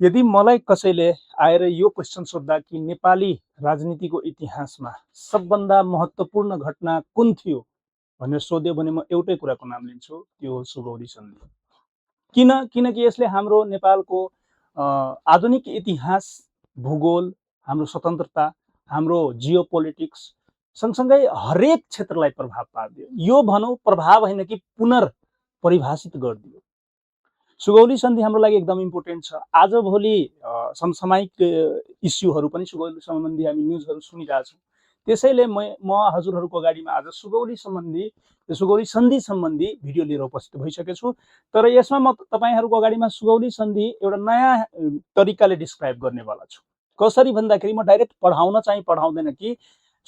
यदि मलाई कसैले आएर यो क्वेसन सोध्दा कि नेपाली राजनीतिको इतिहासमा सबभन्दा महत्त्वपूर्ण घटना कुन थियो भनेर सोध्यो भने म एउटै कुराको नाम लिन्छु, त्यो हो सुगौली सन्धि। किनकि यसले हाम्रो नेपालको आधुनिक इतिहास, भूगोल, हाम्रो स्वतन्त्रता, हाम्रो जियो पोलिटिक्स सँगसँगै हरेक क्षेत्रलाई प्रभाव पारिदियो। यो भनौँ प्रभाव होइन कि पुनर्परिभाषित गरिदियो। सुगौली सन्धि हाम्रो लागि एकदम इम्पोर्टेन्ट छ। आजभोलि समसामयिक इस्युहरू पनि सुगौली सम्बन्धी हामी न्युजहरू सुनिरहेछौँ। त्यसैले म हजुरहरूको अगाडिमा आज सुगौली सन्धि सम्बन्धी भिडियो लिएर उपस्थित भइसकेको छु। तर यसमा म तपाईहरूको अगाडिमा सुगौली सन्धि एउटा नयाँ तरिकाले डिस्क्राइब गर्नेवाला छु। कसरी भन्दाखेरि म डाइरेक्ट पढाउन चाहिँ पढाउँदैन कि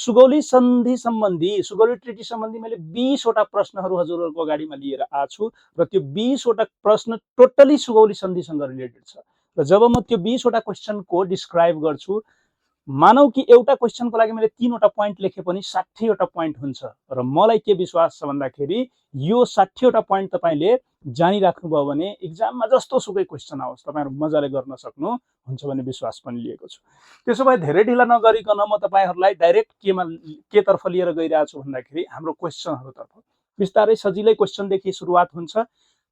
सुगौली सन्धि सम्बन्धी, सुगौली ट्रिटी सम्बन्धी मैले 20 वटा प्रश्नहरू हजुरहरूको अगाडिमा लिएर आएको छु र त्यो 20 वटा प्रश्न टोटली सुगौली सन्धिसँग रिलेटेड छ। र जब म त्यो 20 वटा क्वेसनको डिस्क्राइब गर्छु, मानौ कि एउटा क्वेसनको लागि मैले 3 वटा पोइन्ट लेखे पनि 60 वटा पोइन्ट हुन्छ। र मलाई के विश्वास छ भन्दाखेरि यो 60 वटा पोइन्ट तपाईले जानिराख्नुभयो भने एक्जाममा जस्तो सुकै क्वेसन आओस् तपाईहरु मजाले गर्न सक्नुहुन्छ भन्ने विश्वास पनि लिएको छु। त्यसो भए धेरै ढिला नगरिकन म तपाईहरुलाई डाइरेक्ट के तर्फ लिएर गइरहेको छु भन्दाखेरि हाम्रो क्वेसनहरुतर्फ। बिस्तारै सजिलै क्वेसनदेखि सुरुवात हुन्छ।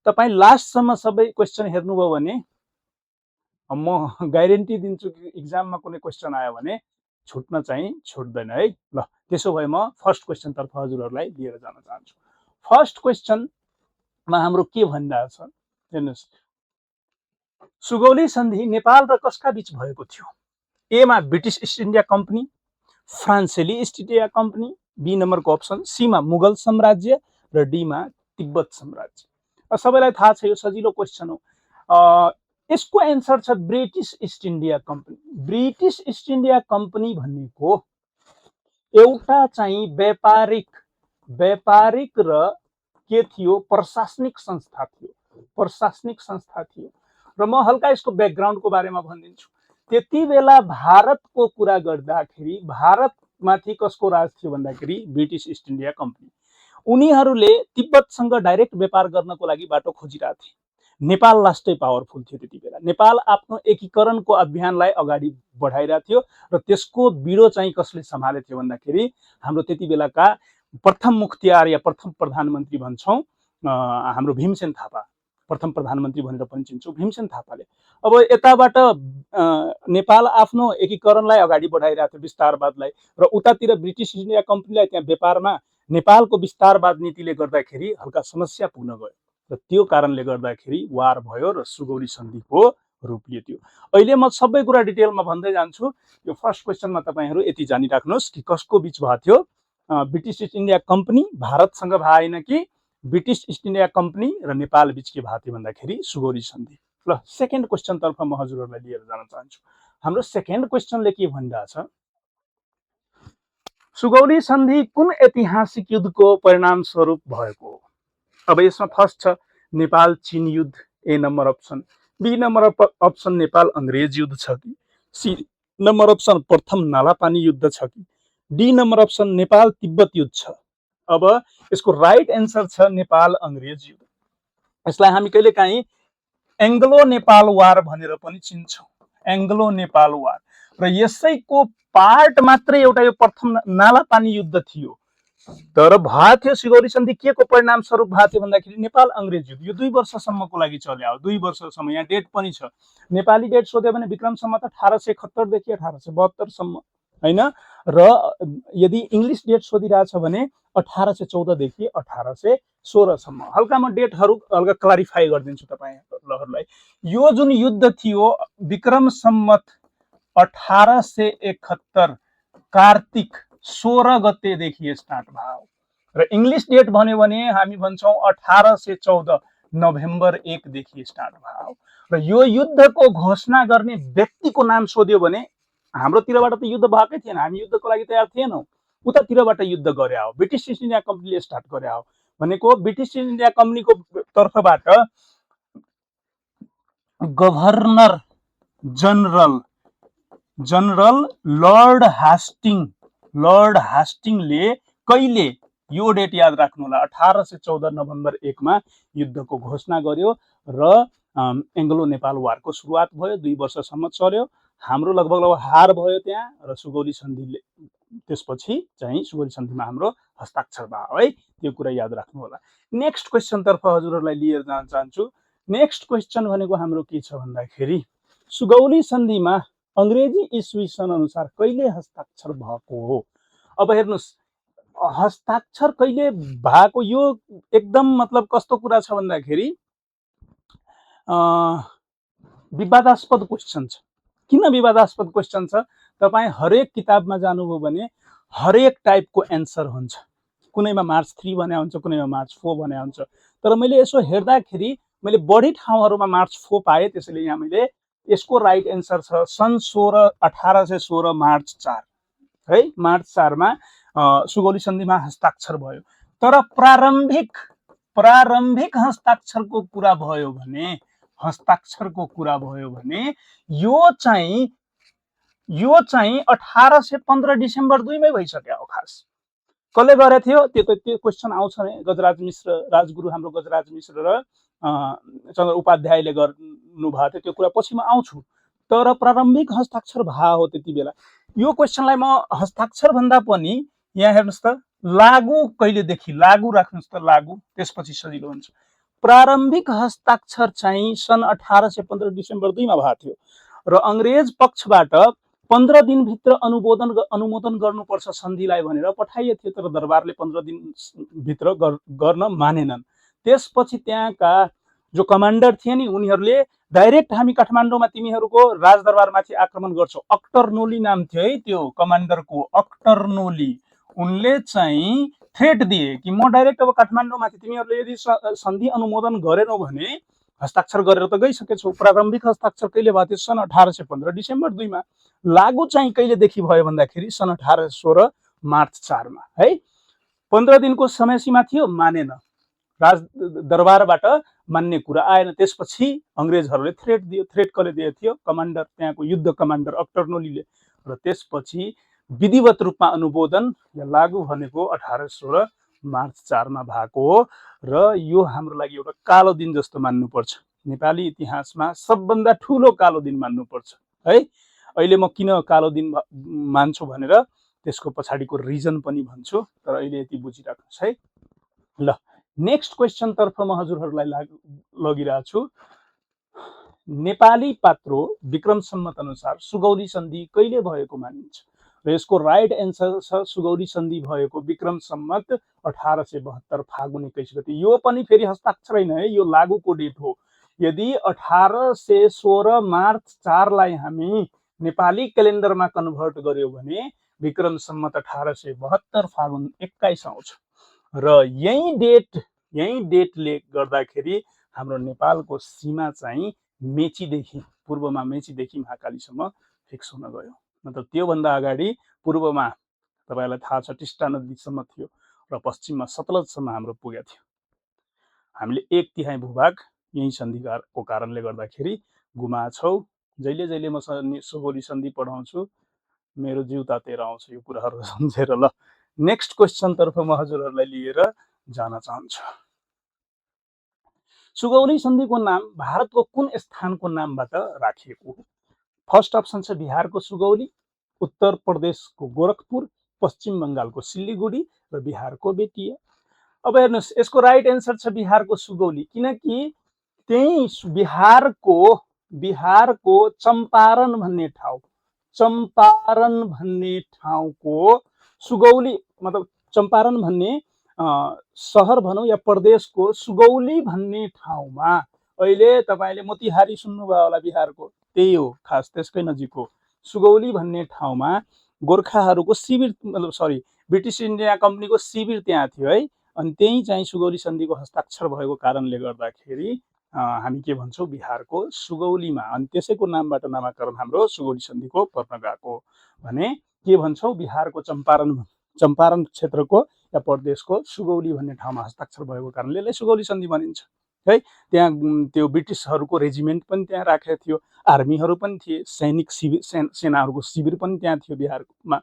तपाई लास्टसम्म सबै क्वेसन हेर्नुभयो भने म ग्यारेन्टी दिन्छु कि एक्जाममा कुनै क्वेसन आयो भने छुट्न चाहिँ छुट्दैन है। ल त्यसो भए म फर्स्ट क्वेसन तर्फ हजुरहरुलाई लिएर जान चाहन्छु। फर्स्ट क्वेसनमा हाम्रो के भनिरहेको छ हेर्नुस्। सुगौली सन्धि नेपाल र कसका बीच भएको थियो? ए मा ब्रिटिश इस्ट इन्डिया कम्पनी, फ्रान्सेली इस्ट इन्डिया कम्पनी, बी नम्बरको अप्सन, सी मा मुगल साम्राज्य र डी मा तिब्बत साम्राज्य। सबैलाई थाहा छ यो सजिलो क्वेसन हो। यसको एन्सर छ British east India company. British east India company भनेको एउटा चाहिँ व्यापारिक र के थियो प्रशासनिक संस्था थियो। र म हल्का यसको ब्याकग्राउन्डको बारेमा भनिदिन्छु। त्यति बेला भारतको कुरा गर्दाखेरि भारतमाथि कसको राज थियो भन्दाखेरि ब्रिटिश इस्ट इन्डिया कम्पनी। उनीहरूले तिब्बतसँग डाइरेक्ट व्यापार गर्नको लागि बाटो खोजिरहेथे। नेपाल लास्टै पावरफुल थियो त्यति बेला। नेपाल आफ्नो एकीकरणको अभियानलाई अगाडि बढाइरहेको थियो र त्यसको बिडो चाहिँ कसले सम्हालेको थियो भन्दाखेरि हाम्रो त्यति बेलाका प्रथम मुख्तियार या प्रथम प्रधानमन्त्री भन्छौँ हाम्रो भीमसेन थापा, प्रथम प्रधानमन्त्री भनेर पनि चिन्छौँ भीमसेन थापाले। अब यताबाट नेपाल आफ्नो एकीकरणलाई अगाडि बढाइरहेको थियो विस्तारवादलाई, र उतातिर ब्रिटिश इन्डिया कम्पनीलाई त्यहाँ व्यापारमा नेपालको विस्तारवाद नीतिले गर्दाखेरि हल्का समस्या पुग्न गयो र त्यो कारणले गर्दाखेरि वार भयो र सुगौली सन्धिको रूप लियो त्यो। अहिले म सबै कुरा डिटेलमा भन्दै जान्छु। यो फर्स्ट क्वेसनमा तपाईहरु यति जानिराख्नुहोस् कि कसको बीच भएको थियो। ब्रिटिश इस्ट इन्डिया कम्पनी भारतसँग भएन कि ब्रिटिश इस्ट इन्डिया कम्पनी र नेपाल बीच के भएको थियो भन्दाखेरि सुगौली सन्धि। ल सेकेन्ड क्वेसन तर्फ म हजुरहरुलाई लिएर जान चाहन्छु। हाम्रो सेकेन्ड क्वेसनले के भनिरहेछ, सुगौली सन्धि कुन ऐतिहासिक युद्धको परिणाम स्वरूप भएको हो? अब यसमा फर्स्ट छ नेपाल चीन युद्ध, A number option, B number option Nepal अंग्रेज युद्ध छ कि, सी नम्बर अप्सन प्रथम नालापानी युद्ध छ कि, D number option Nepal Tibet युद्ध छ। अब यसको राइट एन्सर छ नेपाल अंग्रेज युद्ध। यसलाई हामी कहिलेकाहीँ एङ्ग्लो नेपाल वार भनेर पनि चिन्छौँ। एङ्ग्लो नेपाल वार र यसैको पार्ट मात्रै एउटा यो प्रथम नालापानी युद्ध थियो। तर भएको थियो सुगौली सन्धि के को परिणाम स्वरूप भएको थियो भन्दाखेरि नेपाल अंग्रेज युद्ध। यो 2 वर्षसम्मको लागि चल्यो। 2 वर्षसम्म, यहाँ डेट पनि छ। नेपाली डेट सोध्यो भने विक्रम सम्मत 1871 देखि 1872 सम्म हैन, र यदि इंग्लिश डेट सोधिरहेछ भने 1814 देखि 1816 सम्म। हल्का म डेटहरु हल्का क्लारिफाई गरिदिन्छु तपाईहरुलाई। यो जुन युद्ध थियो विक्रम सम्मत 1871 कार्तिक 16 गतेदेखि स्टार्ट भयो र इंग्लिश डेट भन्यो भने हामी भन्छौं 1814 नोभेम्बर 1 देखि स्टार्ट भयो। र यो युद्धको घोषणा गर्ने व्यक्तिको नाम सोध्यो भने हाम्रोतिरबाट त युद्ध भएकै थिएन, हामी युद्धको लागि तयार थिएनौं। उतातिरबाट युद्ध गरे हो, ब्रिटिश इस्ट इन्डिया कम्पनीले स्टार्ट गरे हो। भनेको ब्रिटिश इस्ट इन्डिया कम्पनीको तर्फबाट गभर्नर जनरल लर्ड हास्टिङले कहिले, यो डेट याद राख्नु होला, 1814 नोभेम्बर 1 मा युद्धको घोषणा गर्यो र एङ्ग्लो नेपाल वारको सुरुवात भयो, 2 वर्षसम्म चल्यो। हाम्रो लगभग हार भयो त्यहाँ र सुगौली सन्धिले त्यसपछि चाहिँ सुगौली सन्धिमा हाम्रो हस्ताक्षर भयो है, त्यो कुरा याद राख्नु होला। नेक्स्ट क्वेसनतर्फ हजुरहरूलाई लिएर जान चाहन्छु। नेक्स्ट क्वेसन भनेको हाम्रो के छ भन्दाखेरि सुगौली सन्धिमा अङ्ग्रेजी इस्वी सन अनुसार कहिले हस्ताक्षर भएको हो? अब हेर्नुहोस्, हस्ताक्षर कहिले भएको यो एकदम मतलब कस्तो कुरा छ भन्दाखेरि विवादास्पद क्वेसन छ। किन विवादास्पद क्वेसन छ? तपाईँ हरेक किताबमा जानुभयो भने हरेक टाइपको एन्सर हुन्छ। कुनैमा मार्च 3 भने हुन्छ, कुनैमा मार्च 4 भने हुन्छ। तर मैले यसो हेर्दाखेरि मैले बढी ठाउँहरूमा मार्च 4 पाएँ, त्यसैले यहाँ मैले यसको राइट एन्सर छ सन् 1816 मार्च 4 है। मार्च 4 मा सुगौली सन्धिमा हस्ताक्षर भयो। तर प्रारम्भिक हस्ताक्षरको कुरा भयो भने यो चाहिँ 1815 डिसेम्बर 2 मै भइसक्यो हो। खास कसले गरेको थियो त्यो क्वेसन आउँछ नै। गजराज मिश्र, राजगुरु हाम्रो गजराज मिश्र र चन्द्र उपाध्यायले गर्नु भएको थियो। त्यो कुरा पछि म आउँछु। तर प्रारम्भिक हस्ताक्षर भा हो त्यति बेला। यो क्वेसनलाई म हस्ताक्षर भन्दा पनि यहाँ हेर्नुहोस् त, लागु कहिलेदेखि, लागु राख्नुहोस् त, लागु, त्यसपछि सजिलो हुन्छ। प्रारम्भिक हस्ताक्षर चाहिँ सन् 1815 डिसेम्बर 2 मा भएको थियो र अङ्ग्रेज पक्षबाट 15 दिनभित्र अनुमोदन गर्नुपर्छ सन्धिलाई भनेर पठाइएको थियो। तर दरबारले 15 दिनभित्र गर्न मानेनन्। त्यसपछि त्यहाँका जो कमान्डर थिए नि, उनीहरूले डाइरेक्ट हामी काठमाडौँमा तिमीहरूको राजदरबारमाथि आक्रमण गर्छौ। अक्टर नोली नाम थियो है त्यो कमान्डरको, अक्टर नोली। उनले चाहिँ थ्रेट दिए कि म डाइरेक्ट अब काठमाडौँमाथि, तिमीहरूले यदि सन्धि अनुमोदन गरेनौ भने हस्ताक्षर गरेर त गइसकेछौ। प्रारम्भिक हस्ताक्षर कहिले भएको थियो? सन् 1815 डिसेम्बर 2 मा। लागु चाहिँ कहिलेदेखि भयो भन्दाखेरि सन् 1816 मार्च 4 मा है। 15 दिनको समय सीमा थियो, मानेन। राज दरबारबाट मान्ने कुरा आएन। त्यसपछि अङ्ग्रेजहरूले थ्रेट दियो। थ्रेट कसले दिएको थियो? कमान्डर, त्यहाँको युद्ध कमान्डर अक्टर नोलीले। र त्यसपछि विधिवत रूपमा अनुमोदन या लागु भनेको 1816 मार्च 4 मा भएको हो। र यो हाम्रो लागि एउटा कालो दिन जस्तो मान्नुपर्छ। नेपाली इतिहासमा सबभन्दा ठुलो कालो दिन मान्नुपर्छ है। अहिले म किन कालो दिन मान्छु भनेर त्यसको पछाडिको रिजन पनि भन्छु, तर अहिले यति बुझिराख्नुहोस् है। ल, नेक्स्ट क्वेसनतर्फ म हजुरहरूलाई लगिरहेको छु। नेपाली पात्रो विक्रम सम्मत अनुसार सुगौली सन्धि कहिले भएको मानिन्छ? र यसको राइट एन्सर छ सुगौली सन्धि भएको विक्रम सम्मत 1872 फागुन 21 गते। यो पनि फेरि हस्ताक्षर होइन है, यो लागुको डेट हो। यदि 1816 मार्च 4 लाई हामी नेपाली क्यालेन्डरमा कन्भर्ट गर्यो भने विक्रम सम्मत 1872 फागुन 21 आउँछ। र यही डेटले गर्दाखेरि हाम्रो नेपालको सीमा चाहिँ मेचीदेखि, पूर्वमा मेचीदेखि महाकालीसम्म फिक्स हुन गयो। मतलब त्योभन्दा अगाडि पूर्वमा तपाईँलाई थाहा छ टिस्टा नदीसम्म थियो र पश्चिममा सतलजसम्म हाम्रो पुगेको थियो। हामीले 1/3 भूभाग यही सन्धिको कारणले गर्दाखेरि गुमाछौँ। जहिले म सुगौली सन्धि पढाउँछु मेरो जिउ तातेर आउँछ यो कुराहरू सम्झेर। ल, नेक्स्ट क्वेसनतर्फ म हजुरहरूलाई लिएर जान चाहन्छु। सुगौली सन्धिको नाम भारतको कुन स्थानको नामबाट राखिएको हो? फर्स्ट अप्सन छ बिहारको सुगौली, उत्तर प्रदेशको गोरखपुर, पश्चिम बङ्गालको सिलिगुडी र बिहारको बेतिया। अब हेर्नुहोस्, यसको राइट एन्सर छ बिहारको सुगौली। किनकि त्यही बिहारको चम्पारण भन्ने ठाउँको सुगौली, मतलब चम्पारण भन्ने सहर भनौँ या प्रदेशको सुगौली भन्ने ठाउँमा, अहिले तपाईँले मोतिहारी सुन्नुभयो होला बिहारको, त्यही हो खास त्यसकै नजिक हो। सुगौली भन्ने ठाउँमा गोर्खाहरूको शिविर, मतलब ब्रिटिस इन्डिया कम्पनीको शिविर त्यहाँ थियो है। अनि त्यही चाहिँ सुगौली सन्धिको हस्ताक्षर भएको कारणले गर्दाखेरि हामी के भन्छौँ, बिहारको सुगौलीमा। अनि त्यसैको नामबाट नामाकरण हाम्रो सुगौली सन्धिको पर्न गएको भने के भन्छौँ, बिहारको चम्पारण क्षेत्रको या प्रदेशको सुगौली भन्ने ठाउँमा हस्ताक्षर भएको कारणले यसलाई सुगौली सन्धि भनिन्छ है। त्यहाँ त्यो ब्रिटिसहरूको रेजिमेन्ट पनि त्यहाँ राखेको थियो, आर्मीहरू पनि थिए, सैनिक सेनाहरूको शिविर पनि त्यहाँ थियो बिहारमा।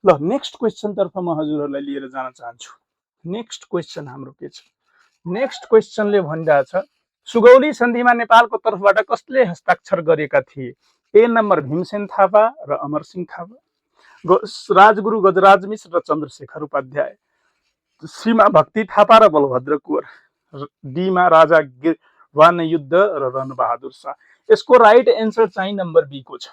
ल, नेक्स्ट क्वेसनतर्फ म हजुरहरूलाई लिएर जान चाहन्छु। नेक्स्ट क्वेसन हाम्रो के छ? नेक्स्ट क्वेसनले भनिरहेछ सुगौली सन्धिमा नेपालको तर्फबाट कसले हस्ताक्षर गरेका थिए? ए नम्बर भीमसेन थापा र अमरसिंह थापा, राजगुरु गजराज मिश्र र चन्द्रशेखर उपाध्याय, सीमा भक्ति थापा र बलभद्र कुँवर, डीमा राजा गिरवान युद्ध र रणबहादुर शाह। यसको राइट एन्सर चाहिँ नम्बर बी को छ।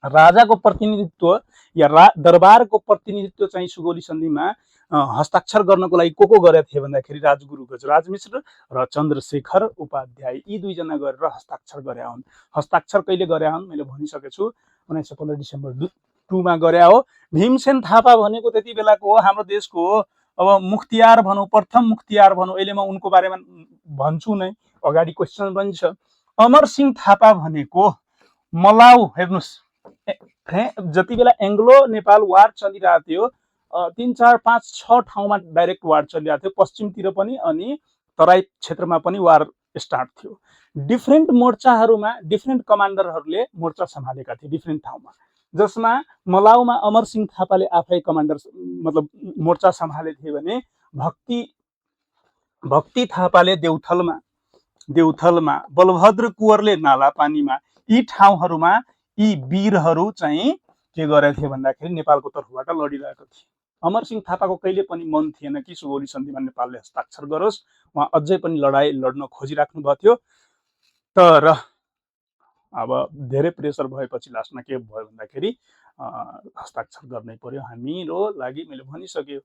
राजाको प्रतिनिधित्व या दरबारको प्रतिनिधित्व चाहिँ सुगौली सन्धिमा हस्ताक्षर गर्नको लागि को गरेका थिए भन्दाखेरि राजगुरु गजराज मिश्र र चन्द्रशेखर उपाध्याय, यी दुईजना गरेर हस्ताक्षर गरे हुन्। हस्ताक्षर कहिले गरे हुन् मैले भनिसकेको छु, 1915 डिसेम्बर 2 मा गरे हो। भीमसेन थापा भनेको त्यति बेलाको हाम्रो देशको अब मुख्तियार भनौँ, प्रथम मुख्तियार भनौँ, अहिले म उनको बारेमा भन्छु नै, अगाडि क्वेसन पनि छ। अमरसिंह थापा भनेको मलाउ, हेर्नुहोस् जति बेला एङ्ग्लो नेपाल वार चलिरहेको थियो 3, 4, 5, 6 ठाउँमा डाइरेक्ट वार चलिरहेको थियो, पश्चिमतिर पनि अनि तराई क्षेत्रमा पनि वार स्टार्ट थियो। डिफ्रेन्ट मोर्चाहरूमा डिफ्रेन्ट कमान्डरहरूले मोर्चा सम्हालेका थिए डिफ्रेन्ट ठाउँमा, जसमा मलाउमा अमरसिंह थापाले आफै कमान्डर मतलब मोर्चा सम्हाले थिए भने भक्ति थापाले देउथलमा, बलभद्र कुँवरले नालापानीमा, यी ठाउँहरूमा यी वीरहरू चाहिँ के गरेका थिए भन्दाखेरि नेपालको तर्फबाट लडिरहेका थिए। अमरसिंह थापाको कहिले पनि मन थिएन कि सुगौली सन्धिमा नेपालले हस्ताक्षर गरोस्, उहाँ अझै पनि लडाई लड्न खोजिराख्नु भएको थियो। तर अब धेरै प्रेसर भएपछि लास्टमा के भयो भन्दाखेरि हस्ताक्षर गर्नै पर्यो। हाम्रो लागि मैले भनिसकेँ,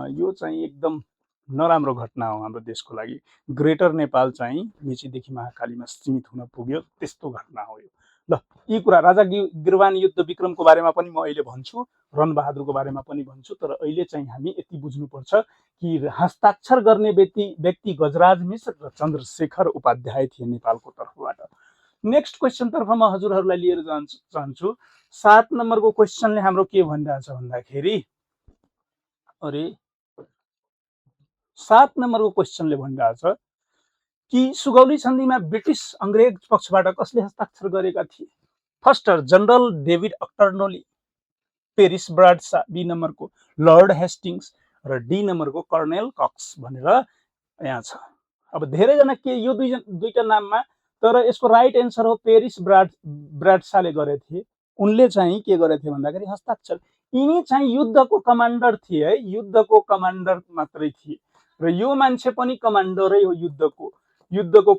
यो चाहिँ एकदम नराम्रो घटना हो हाम्रो देशको लागि। ग्रेटर नेपाल चाहिँ मेचीदेखि महाकालीमा सीमित हुन पुग्यो, त्यस्तो घटना हो यो। ल, यी कुरा राजा गिरवान युद्ध विक्रमको बारेमा पनि म अहिले भन्छु, रणबहादुरको बारेमा पनि भन्छु, तर अहिले चाहिँ हामी यति बुझ्नुपर्छ कि हस्ताक्षर गर्ने व्यक्ति गजराज मिश्र र चन्द्रशेखर उपाध्याय थिए नेपालको तर्फबाट। नेक्स्ट क्वेसन तर्फ म हजुरहरूलाई लिएर जान चाहन्छु। 7 नम्बरको क्वेसनले हाम्रो के भनिरहेछ भन्दाखेरि 7 नम्बरको क्वेसनले भनिरहेछ कि सुगौली सन्धिमा ब्रिटिस अंग्रेज पक्षबाट कसले हस्ताक्षर गरेका थिए? First general David Ochterlony, Paris Bradshaw, B नम्बरको लर्ड हेस्टिङ्स र डी नम्बरको कर्नेल कक्स भनेर यहाँ छ। अब धेरैजना के यो दुईटा नाममा, तर यसको राइट एन्सर हो पेरिस ब्राडसाले गरे थिए। उनले चाहिँ के गरे थिए भन्दाखेरि हस्ताक्षर। यिनी चाहिँ युद्धको कमान्डर थिए है, युद्धको कमान्डर मात्रै थिए र यो मान्छे पनि कमान्डरै हो, युद्धको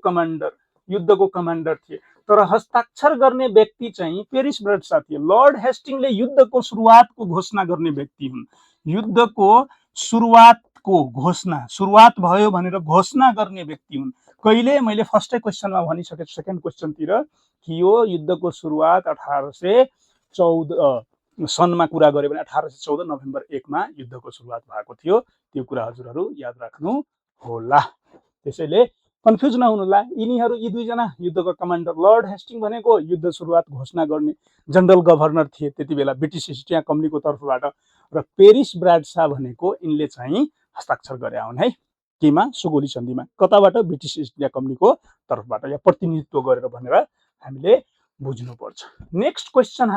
कमान्डर थिए। तर हस्ताक्षर गर्ने व्यक्ति चाहिँ पेरिस ब्राडसा थिए। लर्ड हेस्टिङले युद्धको सुरुवातको घोषणा गर्ने व्यक्ति हुन्। युद्धको सुरुवात भयो भनेर घोषणा गर्ने व्यक्ति हुन्। कहिले मैले फर्स्टै क्वेसनमा भनिसकेँ, सेकेन्ड क्वेसनतिर कि यो युद्धको सुरुवात 1814 सनमा कुरा गऱ्यो भने 1814 नोभेम्बर 1 मा युद्धको सुरुवात भएको थियो। त्यो कुरा हजुरहरू याद राख्नु होला। त्यसैले कन्फ्युज नहुनुहोला। यी दुईजना युद्धको कमान्डर, लर्ड हेस्टिङ भनेको युद्ध सुरुवात घोषणा गर्ने जनरल गभर्नर थिए त्यति बेला ब्रिटिस इस्ट इन्डिया कम्पनीको तर्फबाट, र पेरिस ब्राडसा भनेको यिनले चाहिँ हस्ताक्षर गरे हुन् है, केमा? सुगौली सन्धिमा। कताबाट? ब्रिटिस इस्ट इन्डिया कम्पनीको तर्फबाट, या प्रतिनिधित्व गरेर भनेर हामीले बुझ्नुपर्छ। नेक्स्ट क्वेसन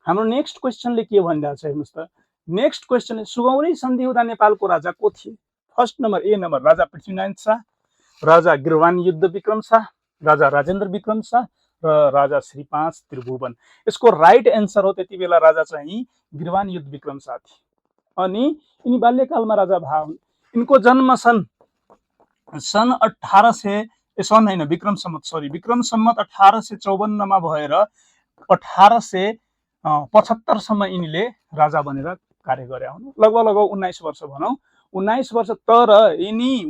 हाम्रो नेक्स्ट क्वेसनले के भनिरहेछ हेर्नुहोस् त। नेक्स्ट क्वेसनले सुगौली सन्धि हुँदा नेपालको राजा को थिए? फर्स्ट नम्बर ए नम्बर राजा पृथ्वीनारायण शाह, राजा गिरवान युद्ध विक्रम शाह, राजा राजेन्द्र विक्रम शाह र राजा श्री 5 त्रिभुवन। यसको राइट एन्सर हो त्यति बेला राजा चाहिँ गिरवान युद्ध विक्रम शाह थिए। अनि यिनी बाल्यकालमा राजा भए हुन्। यिनको जन्म विक्रम सम्मत 1854 मा भएर 1875 सम्म यिनीले राजा बनेर कार्य गरे हुन्। लगभग 19 वर्ष भनौँ, 19 वर्ष। तर यिनी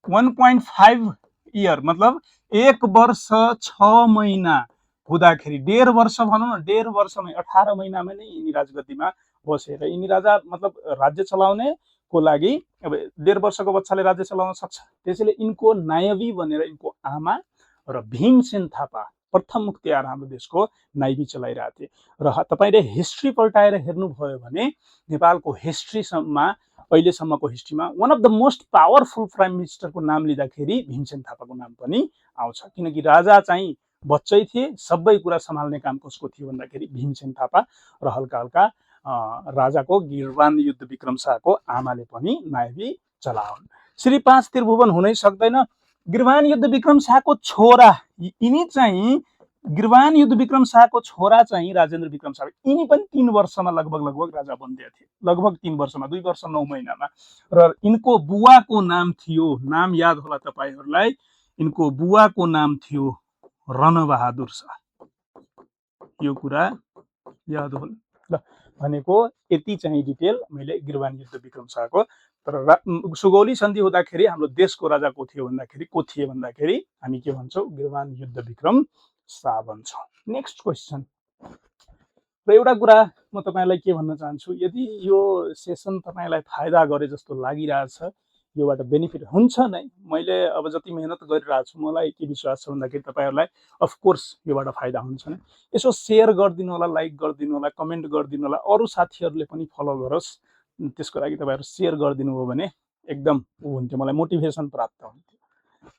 1.5 इयर मतलब 1 वर्ष 6 महिना हुँदाखेरि, 1.5 वर्ष भनौँ न, 1.5 वर्षमै 18 महिनामा नै यिनी राजगद्दीमा बसेर, यिनी राजा मतलब राज्य चलाउने को लागि अब 1.5 वर्षको बच्चाले राज्य चलाउन सक्छ। त्यसैले यिनको नायबी भनेर यिनको आमा र भीमसेन थापा प्रथम मुख्तियार हाम्रो देशको नायबी चलाइरहेको थिए। र तपाईले हिस्ट्री पल्टाएर हेर्नुभयो भने नेपालको हिस्ट्रीमा अहिलेसम्मको हिस्ट्रीमा one of the most powerful prime मिनिस्टरको नाम लिँदाखेरि भीमसेन थापाको नाम पनि आउँछ, किनकि राजा चाहिँ बच्चै थिए। सबै कुरा सम्हाल्ने काम कसको थियो भन्दाखेरि भीमसेन थापा, र हल्का हल्का राजाको गिरवान युद्ध विक्रम शाहको आमाले पनि नायबी चलाउन्। श्री 5 त्रिभुवन हुनै सक्दैन। गिरवान युद्ध विक्रम शाहको छोरा यिनी चाहिँ गिरवान युद्ध विक्रम शाहको छोरा चाहिँ राजेन्द्र विक्रम शाह, यिनी पनि 3 वर्षमा लगभग राजा बन्दिया थिए, लगभग 3 वर्षमा, 2 वर्ष 9 महिनामा। र यिनको बुवाको नाम थियो, नाम याद होला तपाईहरूलाई, यिनको बुवाको नाम थियो रणबहादुर शाह। यो कुरा याद होला ल। भनेको यति चाहिँ डिटेल मैले गिरवान युद्ध विक्रम शाहको। तर सुगौली सन्धि हुँदाखेरि हाम्रो देशको राजा को थियो भन्दाखेरि हामी के भन्छौँ, गिरवान युद्ध विक्रम शाह भन्छौँ। Next question. र एउटा कुरा म तपाईलाई के भन्न चाहन्छु, यदि यो सेसन तपाईलाई फाइदा गरे जस्तो लागिरहेछ, योबाट बेनिफिट हुन्छ नै, मैले अब जति मेहनत गरिरहेको छु मलाई के विश्वास छ भन्दाखेरि तपाईहरूलाई अफकोर्स योबाट फाइदा हुन्छ नै। यसो सेयर गरिदिनु होला, लाइक गरिदिनु होला, कमेन्ट गरिदिनु होला, अरू साथीहरूले पनि फलो गरोस्। त्यसको लागि तपाईहरू सेयर गरिदिनु हो भने एकदम हुन्थ्यो, मलाई मोटिभेसन प्राप्त हुन्थ्यो।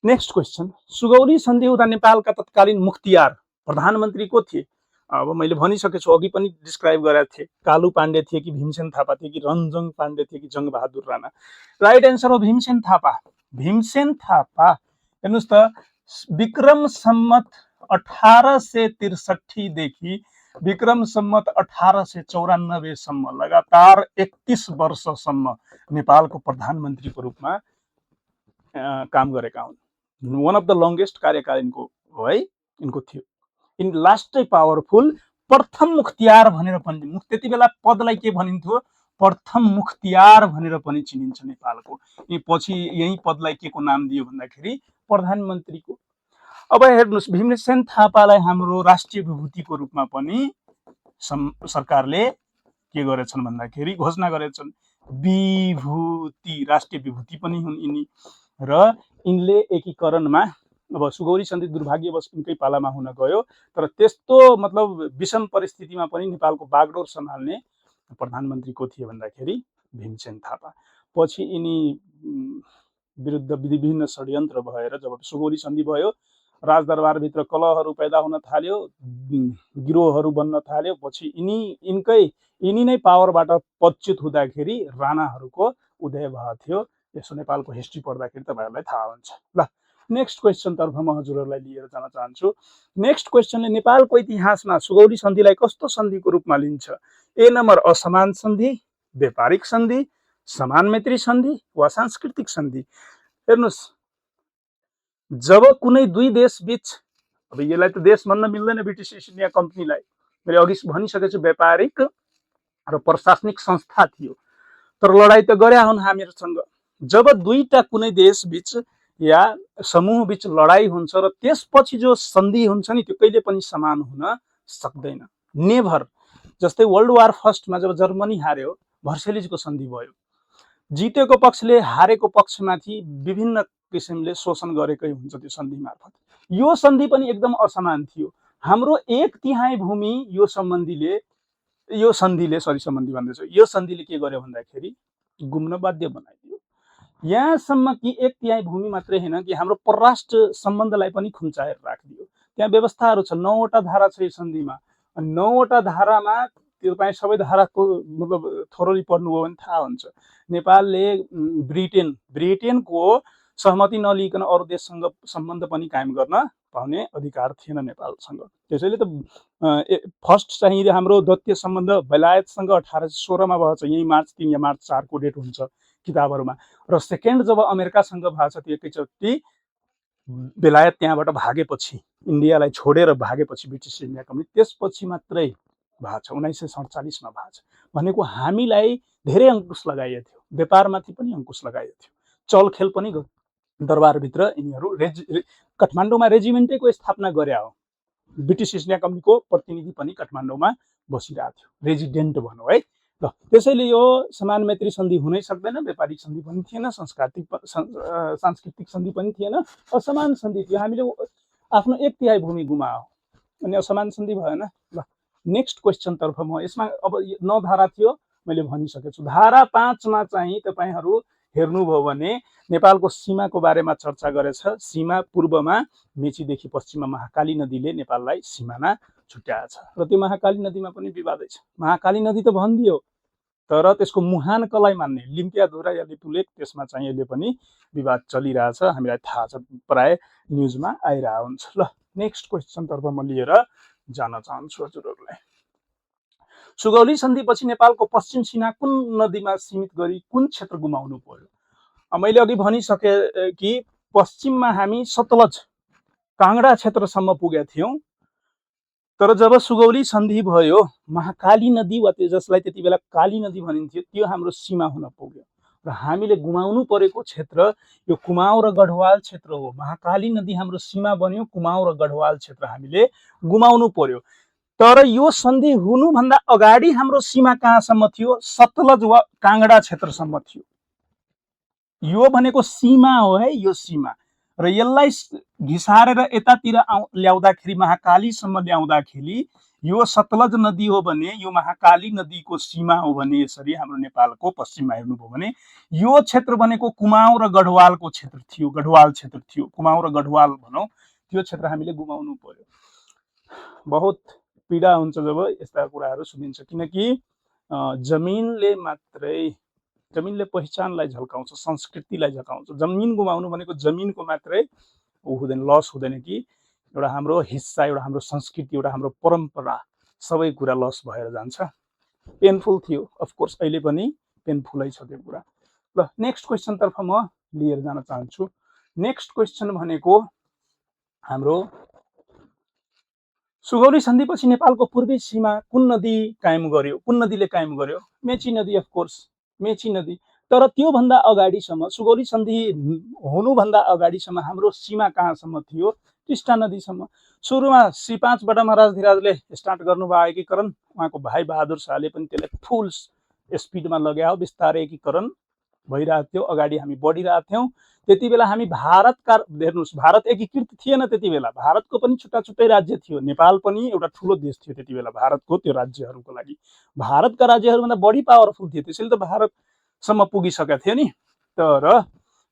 Next question. सुगौली सन्धि हुँदा नेपालका तत्कालीन मुख्तियार प्रधानमन्त्री को थिए? अब मैले भनिसकेको छु, अघि पनि डिस्क्राइब गरेको थिएँ। कालु पाण्डे थिए कि भीमसेन थापा थिए कि रञ्जङ पाण्डे थिए कि जङ्गबहादुर राणा? राइट एन्सर हो भीमसेन थापा। भीमसेन थापा। हेर्नुहोस् त, विक्रम सम्मत 1863 देखि विक्रम सम्मत 1894 सम्म लगातार 31 वर्षसम्म नेपालको प्रधानमन्त्रीको रूपमा काम गरेका हुन्। वान अफ द लङ्गेस्ट कार्यकाल यिनको हो है, यिनको थियो। इन लास्टै पावरफुल प्रथम मुख्तियार भनेर पनि, त्यति बेला पदलाई के भनिन्थ्यो, प्रथम मुख्तियार भनेर पनि चिनिन्छ नेपालको। पछि यही पदलाई के को नाम दियो भन्दाखेरि प्रधानमन्त्रीको। अब हेर्नुहोस्, भीमसेन थापालाई हाम्रो राष्ट्रिय विभूतिको रूपमा पनि सरकारले के गरेछन् भन्दाखेरि घोषणा गरेछन्, विभूति, राष्ट्रिय विभूति पनि हुन् यिनी। र यिनले एकीकरणमा, अब सुगौली सन्धि दुर्भाग्यवश यिनकै पालामा हुन गयो, तर त्यस्तो मतलब विषम परिस्थितिमा पनि नेपालको बागडोर सम्हाल्ने प्रधानमन्त्री को थिए भन्दाखेरि भीमसेन थापा। पछि यिनी विरुद्ध विभिन्न षड्यन्त्र भएर जब सुगौली सन्धि भयो, राजदरबारभित्र कलहहरू पैदा हुन थाल्यो, गिरोहहरू बन्न थाल्यो। पछि यिनी नै पावरबाट पदच्युत हुँदाखेरि राणाहरूको उदय भएको थियो। यसो नेपालको हिस्ट्री पढ्दाखेरि तपाईहरूलाई थाहा हुन्छ। ल, नेक्स्ट क्वेसनतर्फ म हजुरहरूलाई लिएर जान चाहन्छु। नेक्स्ट क्वेसनले नेपालको इतिहासमा सुगौली सन्धिलाई कस्तो सन्धिको रूपमा लिन्छ? ए नम्बर असमान सन्धि, व्यापारिक सन्धि, समान मैत्री सन्धि वा सांस्कृतिक सन्धि? हेर्नुहोस्, जब कुनै दुई देश बीच, अब यसलाई त देश भन्न मिल्दैन, ब्रिटिस इस्ट इन्डिया कम्पनीलाई, मैले अघि भनिसकेको छु, व्यापारिक र प्रशासनिक संस्था थियो, तर लडाई त गरे हुन् हामीहरूसँग। जब दुईटा कुनै देश बीच या समूह बीच लडाई हुन्छ र त्यसपछि जो सन्धि हुन्छ नि, त्यो कहिले पनि समान हुन सक्दैन, नेभर। जस्तै वर्ल्ड वार फर्स्टमा जब जर्मनी हार्यो, भर्सेलिजको सन्धि भयो। जितेको पक्षले हारेको पक्षमाथि विभिन्न किसिमले शोषण गरेकै हुन्छ त्यो सन्धि मार्फत। यो सन्धि पनि एकदम असमान थियो। हाम्रो 1/3 भूमि यो सन्धिले के गर्यो भन्दाखेरि गुम्न बाध्य बनाइदियो। यहाँसम्म कि 1/3 भूमि मात्रै होइन कि हाम्रो परराष्ट्र सम्बन्धलाई पनि खुम्चाएर राखिदियो। त्यहाँ व्यवस्थाहरू छ, 9वटा धारा छ यो सन्धिमा। 9वटा धारामा तपाईँ सबै धाराको मतलब थोरली पढ्नुभयो भने थाहा हुन्छ। नेपालले ब्रिटेनको सहमति नलिकन अरू देशसँग सम्बन्ध पनि कायम गर्न पाउने अधिकार थिएन नेपालसँग। त्यसैले त फर्स्ट चाहिँ हाम्रो द्वितीय सम्बन्ध बेलायतसँग 1816 मा भएको छ, यही मार्च 3 या मार्च 4 को डेट हुन्छ किताबहरूमा। र सेकेन्ड जब अमेरिकासँग भएको छ त्यो एकैचोटि बेलायत त्यहाँबाट भागेपछि, इन्डियालाई छोडेर भागेपछि ब्रिटिस इन्डिया कम्पनी, त्यसपछि मात्रै भएको छ, 1947 मा भएको छ। भनेको हामीलाई धेरै अंकुश लगाइएको थियो, व्यापारमाथि पनि अंकुश लगाइएको थियो, चलखेल पनि दरबारभित्र यिनीहरू काठमाडौँमा रेजिमेन्टैको स्थापना गरे हो। ब्रिटिस इस्ट इन्डिया कम्पनीको प्रतिनिधि पनि काठमाडौँमा बसिरहेको थियो, रेजिडेन्ट भनौँ है। ल, त्यसैले यो समान मैत्री सन्धि हुनै सक्दैन, व्यापारिक सन्धि पनि थिएन, सांस्कृतिक सन्धि पनि थिएन, असमान सन्धि थियो। हामीले आफ्नो 1/3 भूमि गुमायो अनि असमान सन्धि भएन। ल, नेक्स्ट क्वेसनतर्फ म, यसमा अब 9 धारा थियो मैले भनिसकेको छु। धारा 5 मा चाहिँ तपाईहरू हेर्नुभयो भने नेपालको सीमाको बारेमा चर्चा गरेछ। सीमा पूर्वमा मेचीदेखि पश्चिममा महाकाली नदीले नेपाललाई सीमाना छुट्याएको छ र त्यो महाकाली नदीमा पनि विवादै छ। महाकाली नदी त भनिदियो, तर त्यसको मुहानकलाई मान्ने लिम्पियाधुरा या लिपुलेक त्यसमा चाहिँ यसले पनि विवाद चलिरहेछ, हामीलाई थाहा छ, प्राय न्युजमा आइरहेको हुन्छ। ल नेक्स्ट क्वेसनतर्फ म लिएर जान चाहन्छु हजुरहरूलाई। सुगौली सन्धिपछि नेपालको पश्चिम सीमा कुन नदीमा सीमित गरी कुन क्षेत्र गुमाउनु पर्यो? मैले अघि भनिसके कि पश्चिममा हामी सतलज काङ्गडा क्षेत्रसम्म पुगेका थियौँ, तर जब सुगौली सन्धि भयो महाकाली नदी वा जसलाई त्यति बेला काली नदी भनिन्थ्यो त्यो हाम्रो सीमा हुन पुग्यो र हामीले गुमाउनु परेको क्षेत्र यो कुमाउँ र गढवाल क्षेत्र हो। महाकाली नदी हाम्रो सीमा बन्यो, कुमाउँ र गढवाल क्षेत्र हामीले गुमाउनु पर्यो। तर यो सन्धि हुनुभन्दा अगाडि हाम्रो सीमा कहाँसम्म थियो? सतलज वा काङ्गडा क्षेत्रसम्म थियो। यो भनेको सीमा हो है, यो सीमा। र यसलाई घिसारेर यतातिर ल्याउँदाखेरि महाकालीसम्म ल्याउँदाखेरि यो सतलज नदी हो भने यो महाकाली नदीको सीमा हो भने यसरी हाम्रो नेपालको पश्चिममा हेर्नुभयो भने यो क्षेत्र भनेको कुमाउँ र गढवालको क्षेत्र थियो, गढवाल क्षेत्र थियो, कुमाउँ र गढवाल भनौँ, त्यो क्षेत्र हामीले गुमाउनु पर्यो। बहुत पीडा हुन्छ जब यस्ता कुराहरू सुनिन्छ, किनकि जमिनले पहिचानलाई झल्काउँछ, संस्कृतिलाई झल्काउँछ। जमिन गुमाउनु भनेको जमिनको मात्रै हुँदैन, लस हुँदैन कि एउटा हाम्रो हिस्सा, एउटा हाम्रो संस्कृति, एउटा हाम्रो परम्परा, सबै कुरा लस भएर जान्छ। पेनफुल थियो, अफकोर्स अहिले पनि पेनफुलै छ त्यो कुरा। ल नेक्स्ट क्वेसनतर्फ म लिएर जान चाहन्छु। नेक्स्ट क्वेसन भनेको हाम्रो सुगौली सन्धिपछि नेपालको पूर्वी सीमा कुन नदी कायम गर्यो? कुन नदीले कायम गर्यो? मेची नदी, अफकोर्स मेची नदी। तर त्योभन्दा अगाडिसम्म, सुगौली सन्धि हुनुभन्दा अगाडिसम्म हाम्रो सीमा कहाँसम्म थियो? टिस्टा नदीसम्म। सुरुमा श्री 5 बडा महाराजधिराजले स्टार्ट गर्नुभयो एकीकरण, उहाँको भाइ बहादुर शाहले पनि त्यसलाई फुल स्पिडमा लगायो, बिस्तारै एकीकरण भइरहेको थियो, अगाडि हामी बढिरहेको थियौँ। त्यति बेला हामी भारतका, हेर्नुहोस् भारत एकीकृत थिएन त्यति बेला, भारतको पनि छुट्टा छुट्टै राज्य थियो, नेपाल पनि एउटा ठुलो देश थियो त्यति बेला भारतको त्यो राज्यहरूको लागि। भारतका राज्यहरूभन्दा बढी पावरफुल थियो, त्यसैले त भारतसम्म पुगिसकेका थियो नि। तर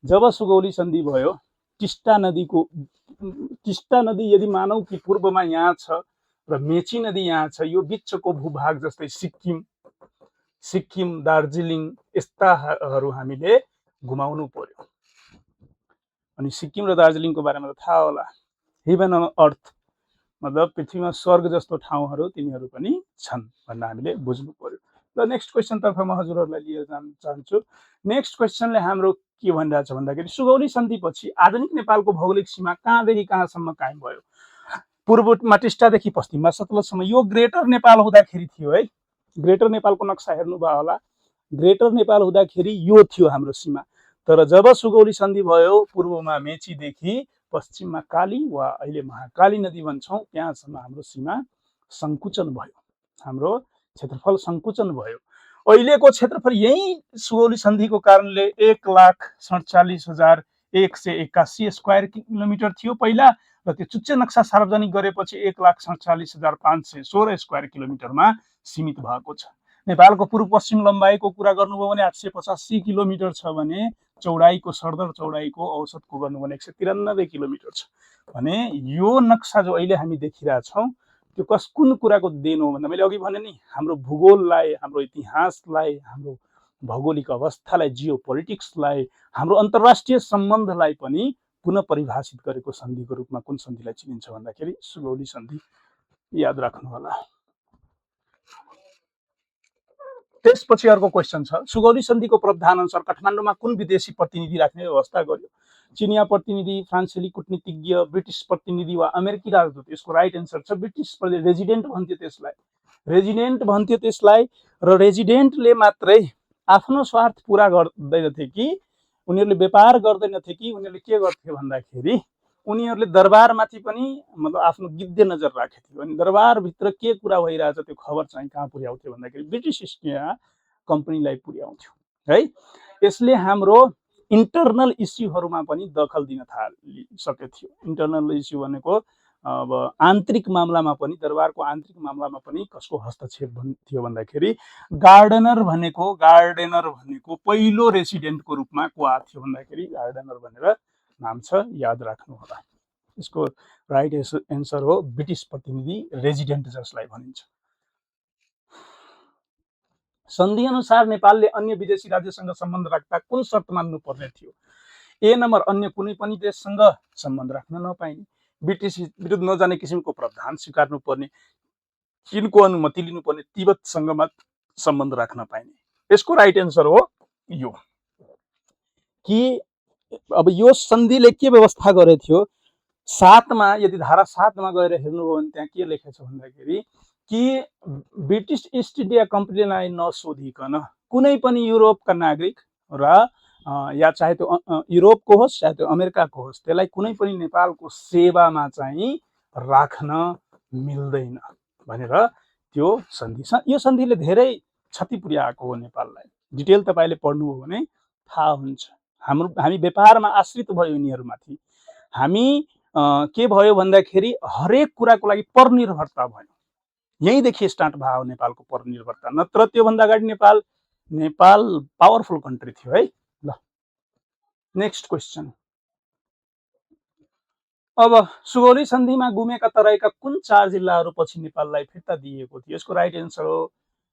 जब सुगौली सन्धि भयो, टिस्टा नदी यदि मानौँ कि पूर्वमा यहाँ छ र मेची नदी यहाँ छ, यो बिचको भूभाग जस्तै सिक्किम, दार्जिलिङ यस्ताहरू हामीले गुमाउनु पर्यो। अनि सिक्किम र दार्जिलिङको बारेमा त थाहा होला, हेभन अन अर्थ, मतलब पृथ्वीमा स्वर्ग जस्तो ठाउँहरू तिनीहरू पनि छन् भनेर हामीले बुझ्नु पर्यो। ल नेक्स्ट क्वेसनतर्फ म हजुरहरूलाई लिएर जान चाहन्छु। नेक्स्ट क्वेसनले हाम्रो के भनिरहेछ भन्दाखेरि सुगौली सन्धिपछि आधुनिक नेपालको भौगोलिक सीमा कहाँदेखि कहाँसम्म कायम भयो? पूर्वमा टिस्टादेखि पश्चिममा सतलजसम्म। यो ग्रेटर नेपाल हुँदाखेरि थियो है, ग्रेटर नेपालको नक्सा हेर्नुभयो होला, ग्रेटर नेपाल हुँदाखेरि यो थियो हाम्रो सीमा। तर जब सुगौली सन्धि भयो, पूर्वमा मेचीदेखि पश्चिममा काली वा अहिले महाकाली नदी भन्छौँ, त्यहाँसम्म हाम्रो सीमा सङ्कुचन भयो, हाम्रो क्षेत्रफल सङ्कुचन भयो। अहिलेको क्षेत्रफल यही सुगौली सन्धिको कारणले 1,47,181 स्क्वायर किलोमिटर थियो पहिला, र त्यो चुच्चे नक्सा सार्वजनिक गरेपछि 1,47,516 स्क्वायर किलोमिटरमा सीमित भएको छ। नेपालको पूर्व पश्चिम लम्बाइको कुरा गर्नुभयो भने 885 किलोमिटर छ भने चौडाइको, सरदर चौडाइको औसतको गर्नु भने 193 किलोमिटर छ भने यो नक्सा जो अहिले हामी देखिरहेछौँ त्यो कुन कुराको देन हो भन्दा मैले अघि भने नि, हाम्रो भूगोललाई, हाम्रो इतिहासलाई, हाम्रो भौगोलिक अवस्थालाई, जियो पोलिटिक्सलाई, हाम्रो अन्तर्राष्ट्रिय सम्बन्धलाई पनि पुनः परिभाषित गरेको सन्धिको रूपमा कुन सन्धिलाई चिनिन्छ भन्दाखेरि सुगौली सन्धि, याद राख्नु होला। त्यसपछि अर्को क्वेसन छ, सुगौली सन्धिको प्रावधान अनुसार काठमाडौँमा कुन विदेशी प्रतिनिधि राख्ने व्यवस्था गर्यो? चिनिया प्रतिनिधि, फ्रान्सेली कूटनीतिज्ञ, ब्रिटिस प्रतिनिधि वा अमेरिकी राजदूत? यसको राइट एन्सर छ ब्रिटिस रेजिडेन्ट भन्थ्यो त्यसलाई, रेजिडेन्ट भन्थ्यो त्यसलाई। र रेजिडेन्टले मात्रै आफ्नो स्वार्थ पुरा गर्दैनथे कि, उनीहरूले व्यापार गर्दैनथे कि, उनीहरूले के गर्थे भन्दाखेरि उनीहरूले दरबारमाथि पनि मतलब आफ्नो गिद्धे नजर राखेको थियो। अनि दरबारभित्र के कुरा भइरहेछ त्यो खबर चाहिँ कहाँ पुर्याउँथ्यो भन्दाखेरि ब्रिटिस इस्ट इन्डिया कम्पनीलाई पुर्याउँथ्यो है। यसले हाम्रो इन्टरनल इस्युहरूमा पनि दखल दिन थालिसकेको थियो। इन्टरनल इस्यु भनेको अब आन्तरिक मामलामा पनि, दरबारको आन्तरिक मामलामा पनि कसको हस्तक्षेप थियो भन्दाखेरि गार्डनर भनेको पहिलो रेसिडेन्टको रूपमा को आएको थियो भन्दाखेरि गार्डनर भनेर नाम छ, याद राख्नु होला। यसको राइट एन्सर हो ब्रिटिस प्रतिनिधि, रेजिडेन्ट जसलाई भनिन्छ। सन्धि अनुसार नेपालले अन्य विदेशी राज्यसँग सम्बन्ध राख्दा कुन शर्त मान्नुपर्ने थियो? ए नम्बर, अन्य कुनै पनि देशसँग सम्बन्ध राख्न नपाइने, ब्रिटिस विरुद्ध नजाने किसिमको प्रावधान स्वीकार्नु पर्ने, चीनको अनुमति लिनुपर्ने, तिब्बतसँग मात्र सम्बन्ध राख्न पाइने। यसको राइट एन्सर हो यो कि अब यो सन्धिले के व्यवस्था गरेको थियो, 7 मा यदि धारा 7 मा गएर हेर्नुभयो भने त्यहाँ के लेखेको छ भन्दाखेरि कि ब्रिटिस इस्ट इन्डिया कम्पनीलाई नसोधिकन कुनै पनि युरोपका नागरिक र या चाहे त्यो युरोपको होस् चाहे त्यो अमेरिकाको होस् त्यसलाई कुनै पनि नेपालको सेवामा चाहिँ राख्न मिल्दैन भनेर त्यो सन्धि छ। यो सन्धिले धेरै क्षति पुर्याएको हो नेपाललाई। डिटेल तपाईँले पढ्नुभयो भने थाहा हुन्छ। हामी व्यापारमा आश्रित भयो यिनीहरूमाथि। हामी के भयो भन्दाखेरि हरेक कुराको लागि परनिर्भरता भयो। यहीँदेखि स्टार्ट भयो नेपालको परनिर्भरता। नत्र त्योभन्दा अगाडि नेपाल पावरफुल कन्ट्री थियो है। ल नेक्स्ट क्वेसन। अब सुगौली सन्धिमा गुमेका तराईका कुन 4 जिल्लाहरू पछि नेपाललाई फिर्ता दिएको थियो? यसको राइट एन्सर हो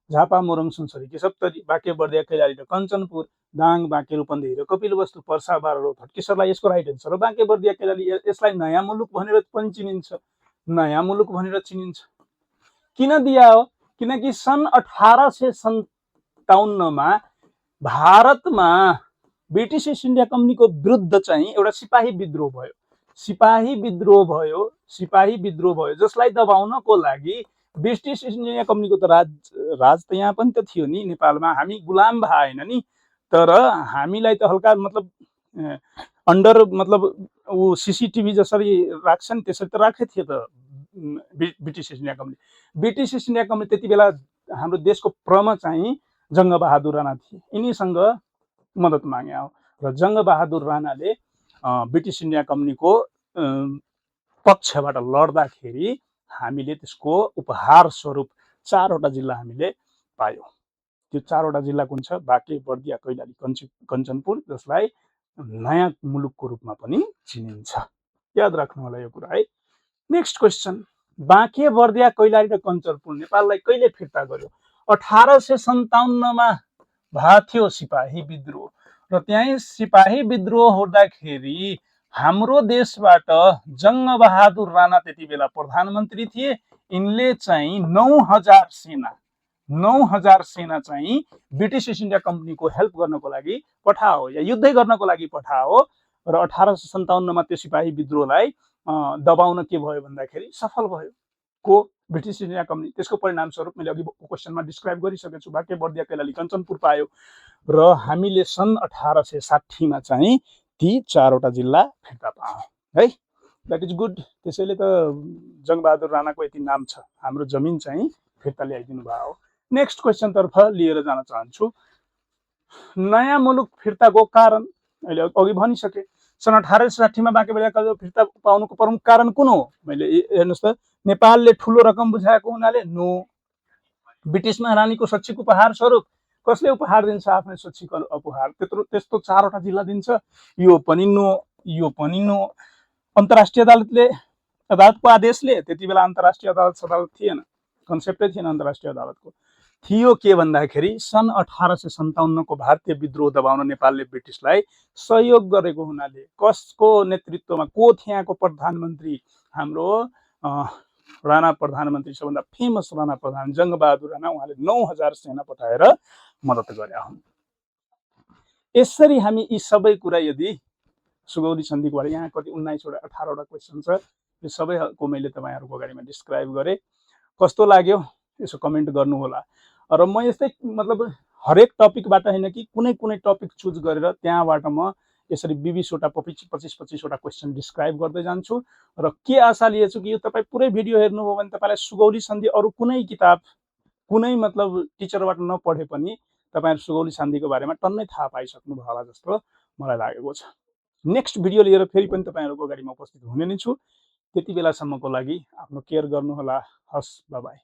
झापा, मोरङ, सुनसरी, केशवतरी, बाँके, कैलाली र कञ्चनपुर, दाङ, बाँके, रूपन्देही र कपिलवस्तु, पर्सा, बाह्र, भट्केश्वरलाई यसको राइट एन्सर हो बाँके, कैलाली। यसलाई नयाँ मुलुक भनेर पनि चिनिन्छ। नयाँ मुलुक भनेर चिनिन्छ। किन दिया हो? किनकि सन् 1857 मा भारतमा ब्रिटिस इस्ट इन्डिया कम्पनीको विरुद्ध चाहिँ एउटा सिपाही विद्रोह भयो। सिपाही विद्रोह भयो जसलाई दबाउनको लागि ब्रिटिस इस्ट इन्डिया कम्पनीको त राज त यहाँ पनि त थियो नि नेपालमा। हामी गुलाम भएन नि, तर हामीलाई त हल्का मतलब अन्डर मतलब ऊ सीसीटीभी जसरी राख्छन् त्यसरी त राखेको थियो त British east India company. British east India company त्यति बेला हाम्रो देशको प्रमुख चाहिँ जङ्गबहादुर राणा थिए। यिनीसँग मद्दत मागे हो र जङ्गबहादुर राणाले ब्रिटिस इन्डिया कम्पनीको पक्षबाट लड्दाखेरि हामीले त्यसको उपहार स्वरूप 4वटा जिल्ला हामीले पायौँ। त्यो 4वटा जिल्ला कुन छ? बाँके, बर्दिया, कैलाली, कञ्चनपुर, जसलाई नयाँ मुलुकको रूपमा पनि चिनिन्छ। याद राख्नु होला यो कुरा है। Next question. बाँके, बर्दिया, कैलाली र कञ्चनपुर नेपाललाई कहिले फिर्ता गर्यो? 1857 मा भएको थियो सिपाही विद्रोह र त्यही सिपाही विद्रोह हुँदाखेरि हाम्रो देशबाट जङ्गबहादुर राणा त्यति बेला प्रधानमन्त्री थिए। यिनले चाहिँ 9000 सेना चाहिँ ब्रिटिस इस्ट इन्डिया कम्पनीको हेल्प गर्नको लागि पठाओ या युद्धै गर्नको लागि पठाओ र 1857 मा त्यो सिपाही विद्रोहलाई दबाउन के भयो भन्दाखेरि सफल भयो को ब्रिटिस इस्ट इन्डिया कम्पनी। त्यसको परिणाम स्वरूप मैले अघि क्वेसनमा डिस्क्राइब गरिसकेको छु। बाँके, बर्दिया, कैलाली, कञ्चनपुर पायो र हामीले सन् 1860 मा चाहिँ ती 4वटा जिल्ला फिर्ता पायौँ है। That is good. त्यसैले त जङ्गबहादुर राणाको यति नाम छ। हाम्रो जमिन चाहिँ फिर्ता ल्याइदिनु भयो। नेक्स्ट क्वेसनतर्फ लिएर जान चाहन्छु। नयाँ मुलुक फिर्ताको कारण अहिले अघि भनिसके। सन् 1860 मा बाँके बर्दिया फिर्ता पाउनुको प्रमुख कारण कुन हो? मैले हेर्नुहोस् त, नेपालले ठुलो रकम बुझाएको हुनाले नो। ब्रिटिस महारानीको शैक्षिक उपहार स्वरूप कसले उपहार दिन्छ? आफ्नै शैक्षिक उपहार। त्यस्तो 4वटा जिल्ला दिन्छ, यो पनि नो, यो पनि नो। अन्तर्राष्ट्रिय अदालतको आदेशले, त्यति बेला अन्तर्राष्ट्रिय अदालत थिएन, कन्सेप्टै थिएन अन्तर्राष्ट्रिय अदालतको। थियो के भन्दाखेरि सन् 1857 को भारतीय विद्रोह दबाउन नेपालले ब्रिटिसलाई सहयोग गरेको हुनाले। कसको नेतृत्वमा? को त्यहाँको प्रधानमन्त्री? हाम्रो राणा प्रधानमन्त्री, सबभन्दा फेमस राणा प्रधान जङ्गबहादुर राणा। उहाँले 9000 सेना पठाएर मद्दत गरे हुन्। यसरी हामी यी सबै कुरा यदि सुगौली सन्धिको बारे, यहाँ कति 19वटा 18वटा क्वेसन छ, यो सबैको मैले तपाईँहरूको अगाडिमा डिस्क्राइब गरेँ। कस्तो लाग्यो यसो कमेन्ट गर्नु होला। र म यस्तै मतलब हरेक टपिकबाट होइन कि कुनै टपिक चुज गरेर त्यहाँबाट म यसरी 20वटा 25-25वटा क्वेसन डिस्क्राइब गर्दै जान्छु। र के आशा लिएछु कि यो तपाईँ पुरै भिडियो हेर्नुभयो भने तपाईँलाई सुगौली सन्धि अरू कुनै किताब कुनै मतलब टिचरबाट नपढे पनि तपाईँहरू सुगौली सन्धिको बारेमा टन्नै थाहा पाइसक्नु भयो होला जस्तो मलाई लागेको छ। नेक्स्ट भिडियो लिएर फेरि पनि तपाईँहरूको अगाडिमा उपस्थित हुने नै छु। त्यति बेलासम्मको लागि आफ्नो केयर गर्नुहोला। हस्, बाइ बाइ।